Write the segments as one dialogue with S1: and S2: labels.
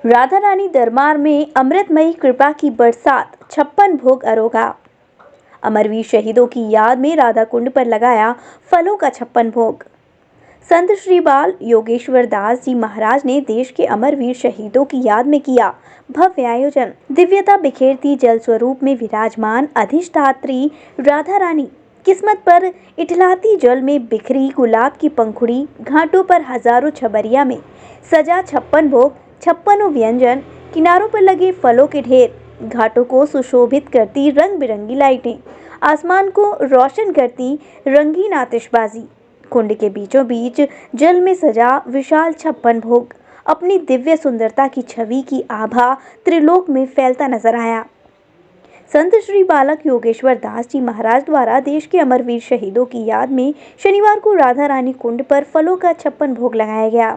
S1: राधा रानी दरबार में अमृतमयी कृपा की बरसात, 56 भोग अरोगा। अमरवीर शहीदों की याद में राधा कुंड पर लगाया फलों का 56 भोग। संत श्री बाल योगेश्वर दास जी महाराज ने देश के अमरवीर शहीदों की याद में किया भव्य आयोजन। दिव्यता बिखेरती जल स्वरूप में विराजमान अधिष्ठात्री राधा रानी किस्मत पर इठलाती जल में बिखरी गुलाब की पंखुड़ी, घाटों पर हजारों छबरिया में सजा 56 भोग, 56 व्यंजन, किनारों पर लगे फलों के ढेर, घाटों को सुशोभित करती रंग बिरंगी लाइटें, आसमान को रोशन करती रंगीन आतिशबाजी, कुंड के बीचों बीच जल में सजा विशाल 56 भोग अपनी दिव्य सुंदरता की छवि की आभा त्रिलोक में फैलता नजर आया। संत श्री बालक योगेश्वर दास जी महाराज द्वारा देश के अमरवीर शहीदों की याद में शनिवार को राधा रानी कुंड पर फलों का 56 भोग लगाया गया।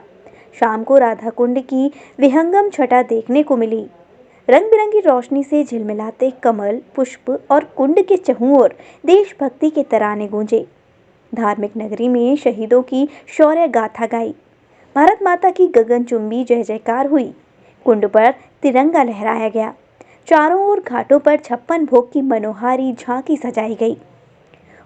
S1: शाम को राधा कुंड की विहंगम छटा देखने को मिली। रंग बिरंगी रोशनी से झिलमिलाते कमल, पुष्प और कुंड के चहुं ओर देशभक्ति के तराने गूंजे। धार्मिक नगरी में शहीदों की शौर्य गाथा गाई, भारत माता की गगनचुंबी जय जयकार हुई। कुंड पर तिरंगा लहराया गया। चारों ओर घाटों पर 56 भोग की मनोहारी झांकी सजाई गई।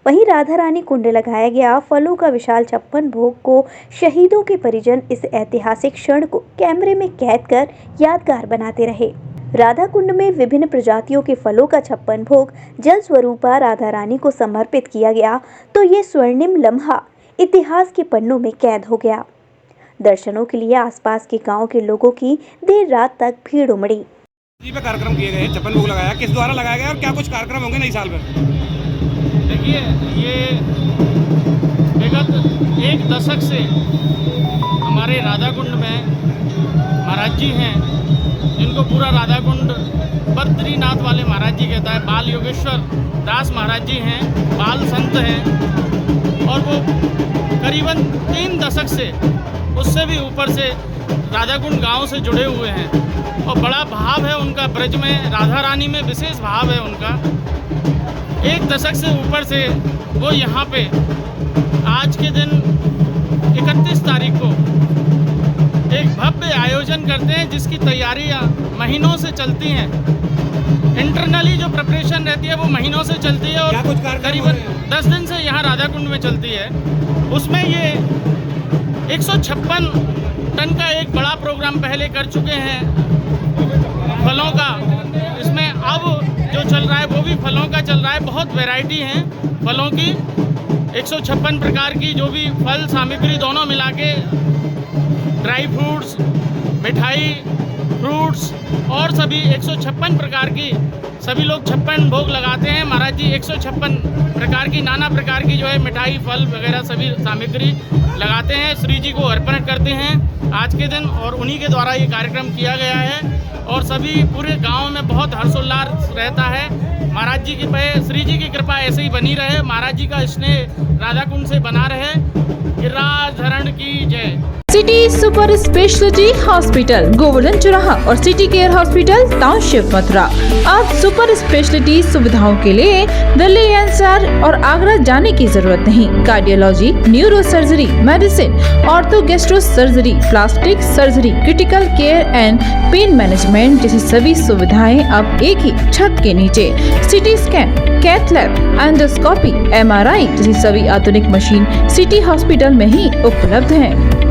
S1: वहीं राधा रानी कुंड लगाया गया फलों का विशाल 56 भोग को शहीदों के परिजन इस ऐतिहासिक क्षण को कैमरे में कैद कर यादगार बनाते रहे। राधा कुंड में विभिन्न प्रजातियों के फलों का 56 भोग जल स्वरूपा राधा रानी को समर्पित किया गया तो ये स्वर्णिम लम्हा इतिहास के पन्नों में कैद हो गया। दर्शनों के लिए आसपास के गांव के लोगों की देर रात तक भीड़ उमड़ी।
S2: पे कार्यक्रम किए गए, 56 भोग लगाया, किस द्वारा लगाया गया और क्या कुछ कार्यक्रम होंगे नई साल में?
S3: देखिए, ये विगत एक दशक से हमारे राधा कुंड में महाराज जी हैं, जिनको पूरा राधा कुंड बद्रीनाथ वाले महाराज जी कहता है। बाल योगेश्वर दास महाराज जी हैं, बाल संत हैं और वो करीबन 3 दशक से, उससे भी ऊपर से राधा कुंड गाँव से जुड़े हुए हैं और बड़ा भाव है उनका ब्रज में, राधा रानी में विशेष भाव है उनका। 1 दशक से ऊपर से वो यहाँ पे आज के दिन 31 तारीख को एक भव्य आयोजन करते हैं, जिसकी तैयारियाँ महीनों से चलती हैं। इंटरनली जो प्रिपरेशन रहती है वो महीनों से चलती है और करीबन 10 दिन से यहाँ राधा कुंड में चलती है। उसमें ये 156 टन का एक बड़ा प्रोग्राम पहले कर चुके हैं फलों का। इसमें अब जो चल रहा है वो भी फलों का चल रहा है। बहुत वैरायटी हैं फलों की, 156 प्रकार की जो भी फल सामग्री दोनों मिला के, ड्राई फ्रूट्स, मिठाई, फ्रूट्स और सभी 156 प्रकार की सभी लोग 56 भोग लगाते हैं। महाराज जी 156 प्रकार की, नाना प्रकार की जो है मिठाई, फल वगैरह सभी सामग्री लगाते हैं, श्री जी को अर्पण करते हैं आज के दिन। और उन्हीं के द्वारा ये कार्यक्रम किया गया है और सभी पूरे गांव में बहुत हर्षोल्लास रहता है। महाराज जी की श्री जी की कृपा ऐसे ही बनी रहे, महाराज जी का स्नेह राधा कुंड से बना रहे। गिरिराज धरण की जय।
S4: City super speciality hospital, Govardhan चौराहा और city care hospital, township, Mathura. अब सुपर स्पेशलिटी सुविधाओं के लिए दिल्ली एनसीआर और आगरा जाने की जरूरत नहीं। Cardiology, neuro surgery, medicine, ortho gastro surgery, plastic surgery, critical care and pain management जैसी सभी सुविधाएं अब एक ही छत के नीचे। CT scan, cath lab, endoscopy, MRI जैसी सभी आधुनिक मशीन सिटी हॉस्पिटल में ही उपलब्ध हैं।